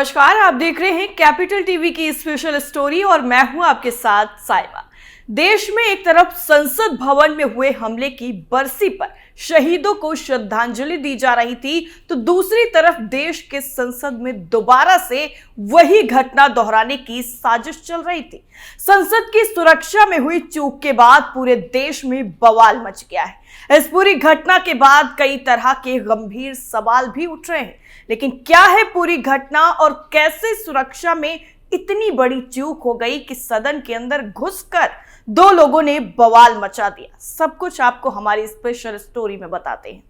नमस्कार, आप देख रहे हैं कैपिटल टीवी की स्पेशल स्टोरी और मैं हूं आपके साथ साइबा। देश में एक तरफ संसद भवन में हुए हमले की बरसी पर शहीदों को श्रद्धांजलि दी जा रही थी, तो दूसरी तरफ देश के संसद में दोबारा से वही घटना दोहराने की साजिश चल रही थी। संसद की सुरक्षा में हुई चूक के बाद पूरे देश में बवाल मच गया है। इस पूरी घटना के बाद कई तरह के गंभीर सवाल भी उठ रहे हैं, लेकिन क्या है पूरी घटना और कैसे सुरक्षा में इतनी बड़ी चूक हो गई कि सदन के अंदर घुसकर दो लोगों ने बवाल मचा दिया। सब कुछ आपको हमारी स्पेशल स्टोरी में बताते हैं।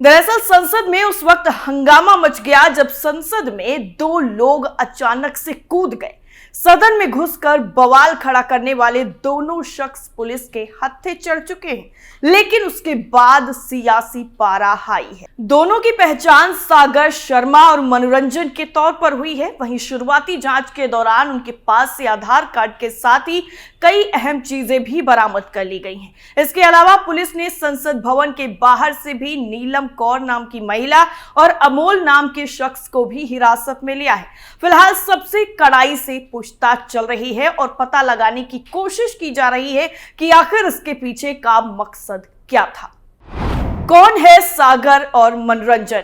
दरअसल संसद में उस वक्त हंगामा मच गया जब संसद में दो लोग अचानक से कूद गए। सदन में घुसकर बवाल खड़ा करने वाले दोनों शख्स पुलिस के हत्थे चढ़ चुके हैं, लेकिन उसके बाद सियासी पारा हाई है। दोनों की पहचान सागर शर्मा और मनोरंजन के तौर पर हुई है। वहीं शुरुआती जांच के दौरान उनके पास से आधार कार्ड के साथ ही कई अहम चीजें भी बरामद कर ली गई हैं। इसके अलावा पुलिस ने संसद भवन के बाहर से भी नीलम कौर नाम की महिला और अमोल नाम के शख्स को भी हिरासत में लिया है। फिलहाल सबसे कड़ाई से पूछताछ चल रही है और पता लगाने की कोशिश की जा रही है कि आखिर इसके पीछे का मकसद क्या था। कौन है सागर और मनोरंजन?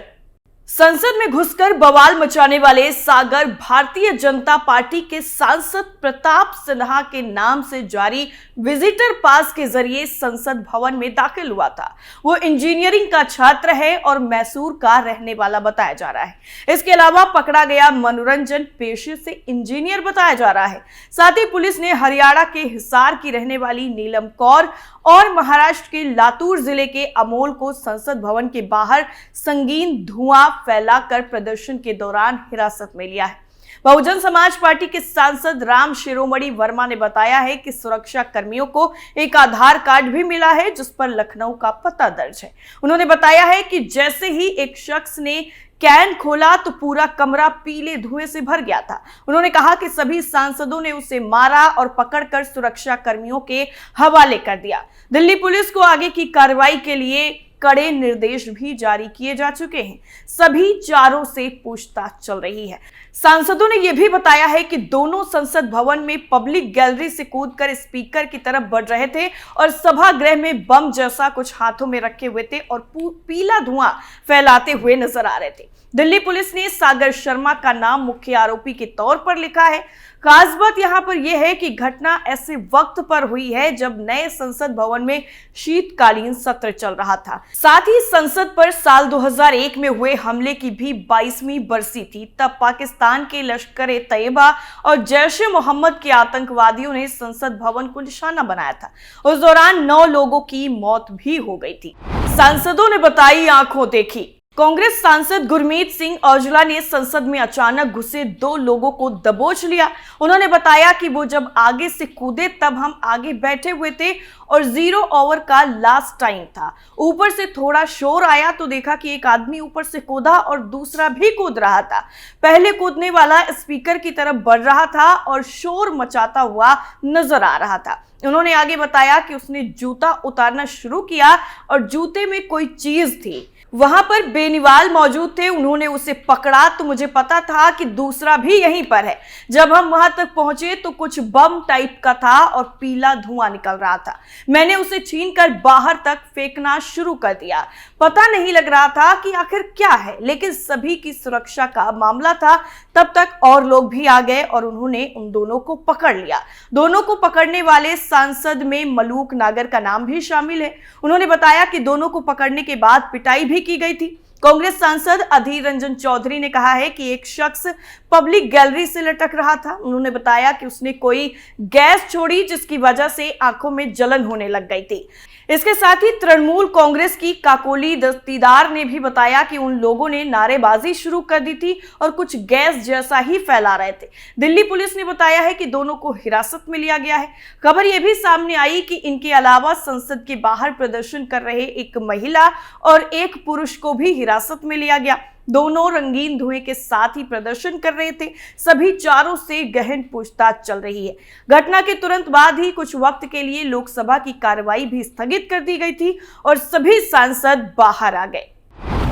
संसद में घुसकर बवाल मचाने वाले सागर भारतीय जनता पार्टी के सांसद प्रताप सिन्हा के नाम से जारी विजिटर पास के जरिए संसद भवन में दाखिल हुआ था। वो इंजीनियरिंग का छात्र है और मैसूर का रहने वाला बताया जा रहा है। इसके अलावा पकड़ा गया मनोरंजन पेशे से इंजीनियर बताया जा रहा है। साथ ही पुलिस ने हरियाणा के हिसार की रहने वाली नीलम कौर और महाराष्ट्र के लातूर जिले के अमोल को संसद भवन के बाहर संगीन धुआं फैलाकर प्रदर्शन के दौरान हिरासत में लिया है। बहुजन समाज पार्टी के सांसद राम शिरोमणि वर्मा ने बताया है कि सुरक्षा कर्मियों को एक आधार कार्ड भी मिला है जिस पर लखनऊ का पता दर्ज है। उन्होंने बताया है कि जैसे ही एक शख्स ने कैन खोला तो पूरा कमरा पीले धुएं से भर गया था। उन्होंने कहा कि सभी सांसदों ने उसे मारा और पकड़कर सुरक्षा कर्मियों के हवाले कर दिया। दिल्ली पुलिस को आगे की कार्रवाई के लिए कड़े निर्देश भी जारी किए जा चुके हैं। सभी चारों से पूछताछ चल रही है। सांसदों ने यह भी बताया है कि दोनों संसद भवन में पब्लिक गैलरी से कूदकर स्पीकर की तरफ बढ़ रहे थे और सभागृह में बम जैसा कुछ हाथों में रखे हुए थे और पीला धुआं फैलाते हुए नजर आ रहे थे। दिल्ली पुलिस ने सागर शर्मा का नाम मुख्य आरोपी के तौर पर लिखा है। खास बात यहां पर यह है कि घटना ऐसे वक्त पर हुई है जब नए संसद भवन में शीतकालीन सत्र चल रहा था। साथ ही संसद पर साल 2001 में हुए हमले की भी 22वीं बरसी थी। तब पाकिस्तान के लश्कर-ए-तैयबा और जैश-ए-मोहम्मद के आतंकवादियों ने संसद भवन को निशाना बनाया था। उस दौरान 9 लोगों की मौत भी हो गई थी। सांसदों ने बताई आंखों देखी। कांग्रेस सांसद गुरमीत सिंह औजला ने संसद में अचानक घुसे 2 लोगों को दबोच लिया। उन्होंने बताया कि वो जब आगे से कूदे तब हम आगे बैठे हुए थे और 0 ओवर का लास्ट टाइम था। ऊपर से थोड़ा शोर आया तो देखा कि एक आदमी ऊपर से कूदा और दूसरा भी कूद रहा था। पहले कूदने वाला स्पीकर की तरफ बढ़ रहा था और शोर मचाता हुआ नजर आ रहा था। उन्होंने आगे बताया कि उसने जूता उतारना शुरू किया और जूते में कोई चीज थी। वहां पर बेनीवाल मौजूद थे। उन्होंने उसे पकड़ा तो मुझे पता था कि दूसरा भी यहीं पर है। जब हम वहां तक पहुंचे तो कुछ बम टाइप का था और पीला धुआं निकल रहा था। मैंने उसे छीनकर बाहर तक फेंकना शुरू कर दिया। पता नहीं लग रहा था कि आखिर क्या है, लेकिन सभी की सुरक्षा का मामला था। तब तक और लोग भी आ गए और उन्होंने उन दोनों को पकड़ लिया। दोनों को पकड़ने वाले सांसद में मलूक नागर का नाम भी शामिल है। उन्होंने बताया कि दोनों को पकड़ने के बाद पिटाई भी की गई थी। कांग्रेस सांसद अधीर रंजन चौधरी ने कहा है कि एक शख्स पब्लिक गैलरी से लटक रहा था। उन्होंने बताया कि उसने कोई गैस छोड़ी जिसकी वजह से आंखों में जलन होने लग गई थी। इसके साथ ही तृणमूल कांग्रेस की काकोली दस्तीदार ने भी बताया कि उन लोगों ने नारेबाजी शुरू कर दी थी और कुछ गैस जैसा ही फैला रहे थे। दिल्ली पुलिस ने बताया है कि दोनों को हिरासत में लिया गया है। खबर यह भी सामने आई कि इनके अलावा संसद के बाहर प्रदर्शन कर रहे एक महिला और एक पुरुष को भी हिरासत में लिया गया। दोनों रंगीन धुएं के साथ ही प्रदर्शन कर रहे थे। सभी चारों से गहन पूछताछ चल रही है। घटना के तुरंत बाद ही कुछ वक्त के लिए लोकसभा की कार्रवाई भी स्थगित कर दी गई थी और सभी सांसद बाहर आ गए।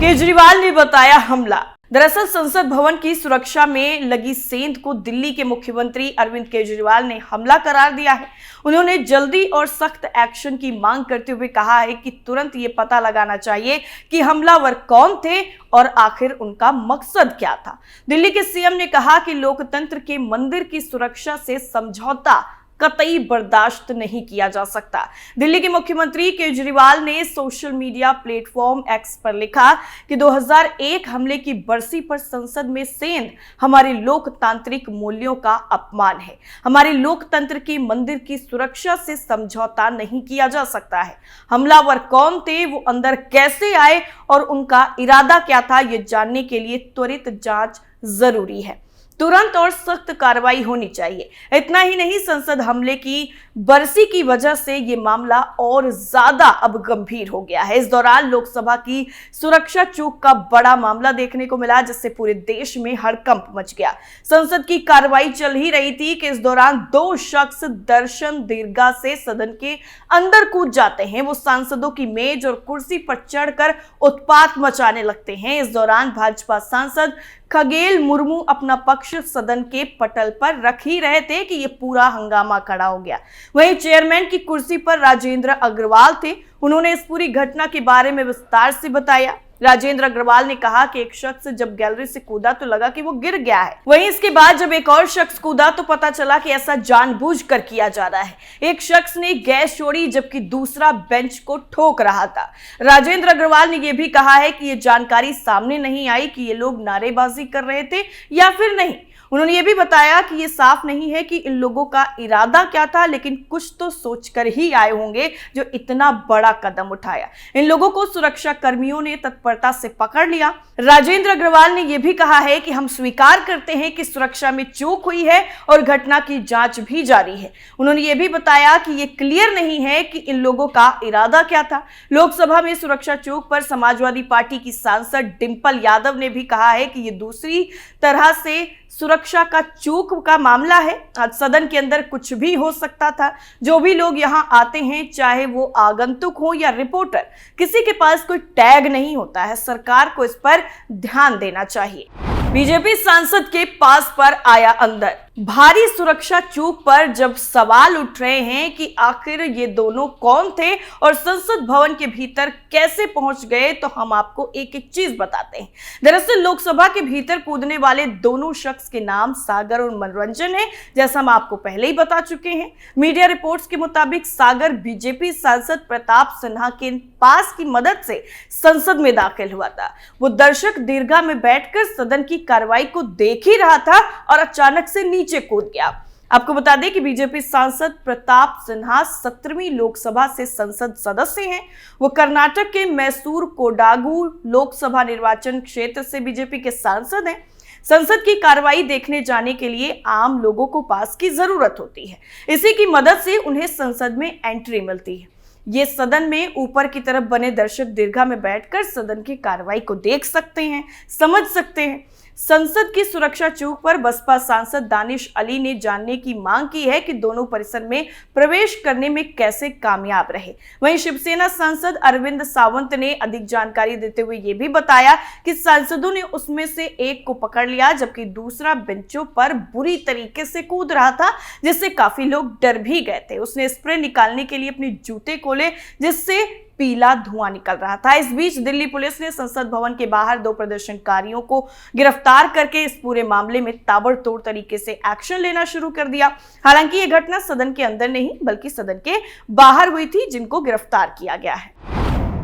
केजरीवाल ने बताया हमला। दरअसल संसद भवन की सुरक्षा में लगी सेंध को दिल्ली के मुख्यमंत्री अरविंद केजरीवाल ने हमला करार दिया है। उन्होंने जल्दी और सख्त एक्शन की मांग करते हुए कहा है कि तुरंत ये पता लगाना चाहिए कि हमलावर कौन थे और आखिर उनका मकसद क्या था। दिल्ली के सीएम ने कहा कि लोकतंत्र के मंदिर की सुरक्षा से समझौता कतई बर्दाश्त नहीं किया जा सकता। दिल्ली के मुख्यमंत्री केजरीवाल ने सोशल मीडिया प्लेटफॉर्म एक्स पर लिखा कि 2001 हमले की बरसी पर संसद में सेंध हमारे लोकतांत्रिक मूल्यों का अपमान है। हमारे लोकतंत्र के मंदिर की सुरक्षा से समझौता नहीं किया जा सकता है। हमलावर कौन थे, वो अंदर कैसे आए और उनका इरादा क्या था, ये जानने के लिए त्वरित जांच जरूरी है। तुरंत और सख्त कार्रवाई होनी चाहिए। इतना ही नहीं, संसद हमले की बरसी की वजह से ये मामला और ज्यादा अब गंभीर हो गया है। इस दौरान लोकसभा की सुरक्षा चूक का बड़ा मामला देखने को मिला, जिससे पूरे देश में हड़कंप मच गया। संसद की कार्रवाई चल ही रही थी कि इस दौरान 2 शख्स दर्शन दीर्घा से सदन के अंदर कूद जाते हैं। वो सांसदों की मेज और कुर्सी पर चढ़कर उत्पात मचाने लगते हैं। इस दौरान भाजपा सांसद खगेल मुर्मू अपना पक्ष सदन के पटल पर रख ही रहे थे कि ये पूरा हंगामा खड़ा हो गया। वहीं चेयरमैन की कुर्सी पर राजेंद्र अग्रवाल थे। उन्होंने इस पूरी घटना के बारे में विस्तार से बताया। राजेंद्र अग्रवाल ने कहा कि एक शख्स जब गैलरी से कूदा तो लगा कि वो गिर गया है। वहीं इसके बाद जब एक और शख्स कूदा तो पता चला कि ऐसा जानबूझकर किया जा रहा है। एक शख्स ने गैस छोड़ी जबकि दूसरा बेंच को ठोक रहा था। राजेंद्र अग्रवाल ने यह भी कहा है कि ये जानकारी सामने नहीं आई कि ये लोग नारेबाजी कर रहे थे या फिर नहीं। उन्होंने ये भी बताया कि ये साफ नहीं है कि इन लोगों का इरादा क्या था, लेकिन कुछ तो सोचकर ही आए होंगे जो इतना बड़ा कदम उठाया। इन लोगों को सुरक्षा कर्मियों ने तत्परता से पकड़ लिया। राजेंद्र अग्रवाल ने यह भी कहा है कि हम स्वीकार करते हैं कि सुरक्षा में चूक हुई है और घटना की जांच भी जारी है। उन्होंने ये भी बताया कि ये क्लियर नहीं है कि इन लोगों का इरादा क्या था। लोकसभा में सुरक्षा चूक पर समाजवादी पार्टी की सांसद डिंपल यादव ने भी कहा है कि ये दूसरी तरह से सुरक्षा का चूक का मामला है। आज सदन के अंदर कुछ भी हो सकता था। जो भी लोग यहाँ आते हैं, चाहे वो आगंतुक हो या रिपोर्टर, किसी के पास कोई टैग नहीं होता है। सरकार को इस पर ध्यान देना चाहिए। बीजेपी सांसद के पास पर आया अंदर। भारी सुरक्षा चूक पर जब सवाल उठ रहे हैं कि आखिर ये दोनों कौन थे और संसद भवन के भीतर कैसे पहुंच गए, तो हम आपको एक एक चीज बताते हैं। दरअसल लोकसभा के भीतर कूदने वाले दोनों शख्स के नाम सागर और मनोरंजन है, जैसा हम आपको पहले ही बता चुके हैं। मीडिया रिपोर्ट्स के मुताबिक सागर बीजेपी सांसद प्रताप सिन्हा के पास की मदद से संसद में दाखिल हुआ था। वो दर्शक दीर्घा में बैठकर सदन की कार्रवाई को देख ही रहा था और अचानक से नीचे कूद गया। आपको बता दें कि बीजेपी सांसद प्रताप सिन्हा 17वीं लोकसभा से संसद सदस्य हैं। वो कर्नाटक के मैसूर कोडागु लोकसभा निर्वाचन क्षेत्र से बीजेपी के सांसद हैं। संसद की कार्रवाई देखने जाने के लिए आम लोगों को पास की जरूरत होती है। इसी की मदद से उन्हें संसद में एंट्री मिलती है। ये सदन में ऊपर की तरफ बने दर्शक दीर्घा में बैठकर सदन की कार्रवाई को देख सकते हैं, समझ सकते हैं। संसद की सुरक्षा चूक पर बसपा सांसद दानिश अली ने जानने की मांग की है कि दोनों परिसर में प्रवेश करने में कैसे कामयाब रहे। वहीं शिवसेना सांसद अरविंद सावंत ने अधिक जानकारी देते हुए यह भी बताया कि सांसदों ने उसमें से एक को पकड़ लिया, जबकि दूसरा बेंचों पर बुरी तरीके से कूद रहा था, जिससे काफी लोग डर भी गए थे। उसने स्प्रे निकालने के लिए अपने जूते खोले, जिससे पीला धुआं निकल रहा था। इस बीच दिल्ली पुलिस ने संसद भवन के बाहर 2 प्रदर्शनकारियों को गिरफ्तार करके इस पूरे मामले में ताबड़तोड़ तरीके से एक्शन लेना शुरू कर दिया। हालांकि यह घटना सदन के अंदर नहीं बल्कि सदन के बाहर हुई थी, जिनको गिरफ्तार किया गया है।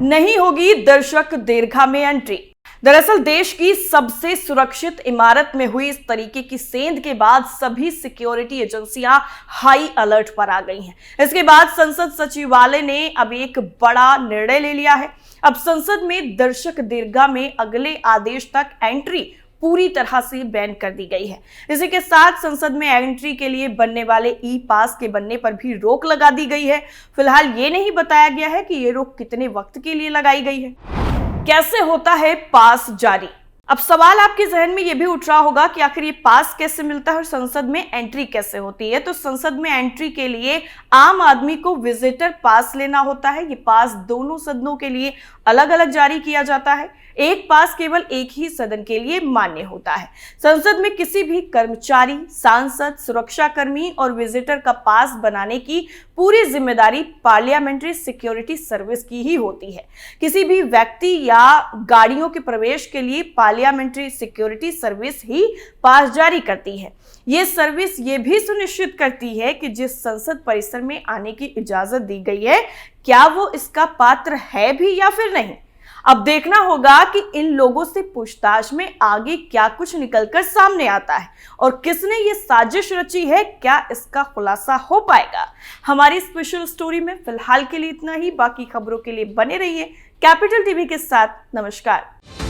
नहीं होगी दर्शक दीर्घा में एंट्री। दरअसल देश की सबसे सुरक्षित इमारत में हुई इस तरीके की सेंध के बाद सभी सिक्योरिटी एजेंसियां हाई अलर्ट पर आ गई हैं। इसके बाद संसद सचिवालय ने अब एक बड़ा निर्णय ले लिया है। अब संसद में दर्शक दीर्घा में अगले आदेश तक एंट्री पूरी तरह से बैन कर दी गई है। इसी के साथ संसद में एंट्री के लिए बनने वाले ई पास के बनने पर भी रोक लगा दी गई है। फिलहाल ये नहीं बताया गया है कि ये रोक कितने वक्त के लिए लगाई गई है। कैसे होता है पास जारी? अब सवाल आपके जहन में यह भी उठ रहा होगा कि आखिर ये पास कैसे मिलता है और संसद में एंट्री कैसे होती है। तो संसद में एंट्री के लिए आम आदमी को विजिटर पास लेना होता है। ये पास दोनों सदनों के लिए अलग अलग जारी किया जाता है। एक पास केवल एक ही सदन के लिए मान्य होता है। संसद में किसी भी कर्मचारी, सांसद, सुरक्षाकर्मी और विजिटर का पास बनाने की पूरी जिम्मेदारी पार्लियामेंट्री सिक्योरिटी सर्विस की ही होती है। किसी भी व्यक्ति या गाड़ियों के प्रवेश के लिए पार्लियामेंट्री सिक्योरिटी सर्विस ही पास जारी करती है। ये सर्विस ये भी सुनिश्चित करती है कि जिस संसद परिसर में आने की इजाजत दी गई है, क्या वो इसका पात्र है भी या फिर नहीं। अब देखना होगा कि इन लोगों से पूछताछ में आगे क्या कुछ निकलकर सामने आता है और किसने ये साजिश रची है, क्या इसका खुलासा हो पाएगा। हमारी स्पेशल स्टोरी में फिलहाल के लिए इतना ही। बाकी खबरों के लिए बने रहिए कैपिटल टीवी के साथ। नमस्कार।